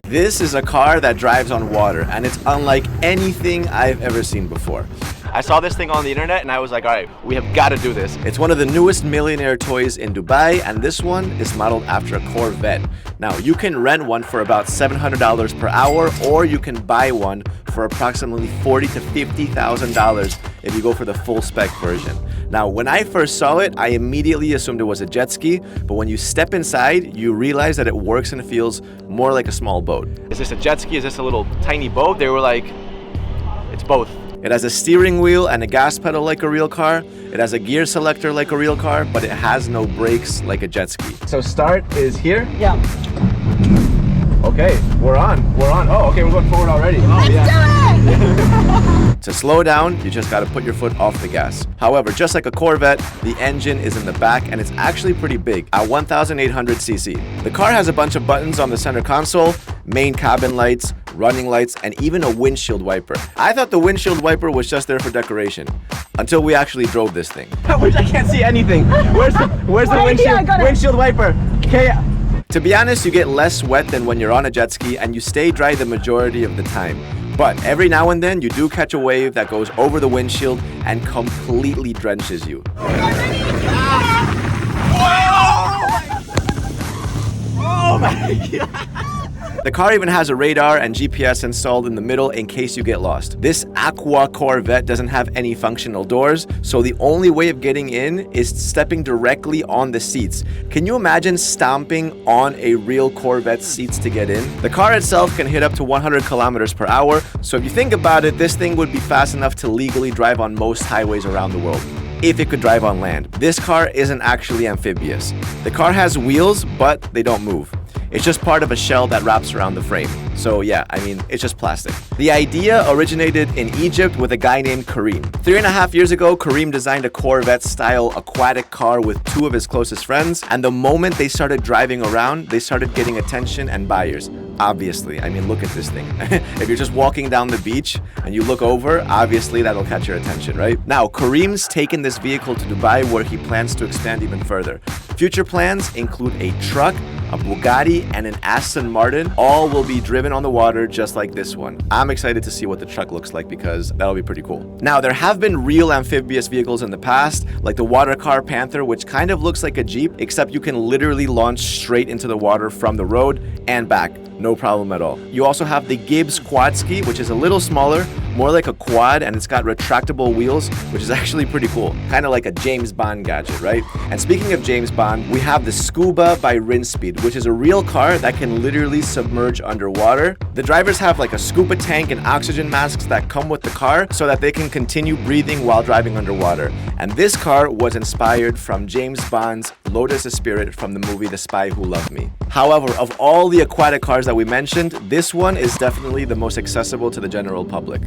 This is a car that drives on water, and it's unlike anything I've ever seen before. I saw this thing on the internet and I was like, all right, we have got to do this. It's one of the newest millionaire toys in Dubai, and this one is modeled after a Corvette. Now, you can rent one for about $700 per hour, or you can buy one for approximately $40,000 to $50,000 if you go for the full spec version. Now, when I first saw it, I immediately assumed it was a jet ski, but when you step inside, you realize that it works and feels more like a small boat. Is this a jet ski? Is this a little tiny boat? They were like, it's both. It has a steering wheel and a gas pedal like a real car. It has a gear selector like a real car, but it has no brakes like a jet ski. So start is here? Yeah. Okay, we're on. Oh, okay, we're going forward already. Let's do it! To slow down, you just gotta put your foot off the gas. However, just like a Corvette, the engine is in the back and it's actually pretty big at 1,800 cc. The car has a bunch of buttons on the center console, main cabin lights, running lights, and even a windshield wiper. I thought the windshield wiper was just there for decoration until we actually drove this thing. Which I can't see anything. Where's the windshield wiper? Okay. To be honest, you get less wet than when you're on a jet ski, and you stay dry the majority of the time. But every now and then, you do catch a wave that goes over the windshield and completely drenches you. Oh my God! The car even has a radar and GPS installed in the middle in case you get lost. This Aqua Corvette doesn't have any functional doors, so the only way of getting in is stepping directly on the seats. Can you imagine stomping on a real Corvette seats to get in? The car itself can hit up to 100 kilometers per hour, so if you think about it, this thing would be fast enough to legally drive on most highways around the world, if it could drive on land. This car isn't actually amphibious. The car has wheels, but they don't move. It's just part of a shell that wraps around the frame. So yeah, I mean, it's just plastic. The idea originated in Egypt with a guy named Kareem. 3.5 years ago, Kareem designed a Corvette-style aquatic car with two of his closest friends, and the moment they started driving around, they started getting attention and buyers. Obviously, I mean, look at this thing. If you're just walking down the beach and you look over, obviously that'll catch your attention, right? Now, Kareem's taken this vehicle to Dubai, where he plans to expand even further. Future plans include a truck, a Bugatti, and an Aston Martin. All will be driven on the water just like this one. I'm excited to see what the truck looks like because that'll be pretty cool. Now, there have been real amphibious vehicles in the past, like the water car Panther, which kind of looks like a Jeep, except you can literally launch straight into the water from the road and back. No problem at all. You also have the Gibbs Quadski, which is a little smaller, more like a quad, and it's got retractable wheels, which is actually pretty cool. Kind of like a James Bond gadget, right? And speaking of James Bond, we have the Scuba by Rinspeed, which is a real car that can literally submerge underwater. The drivers have like a scuba tank and oxygen masks that come with the car so that they can continue breathing while driving underwater. And this car was inspired from James Bond's Lotus Spirit from the movie The Spy Who Loved Me. However, of all the aquatic cars that we mentioned, this one is definitely the most accessible to the general public.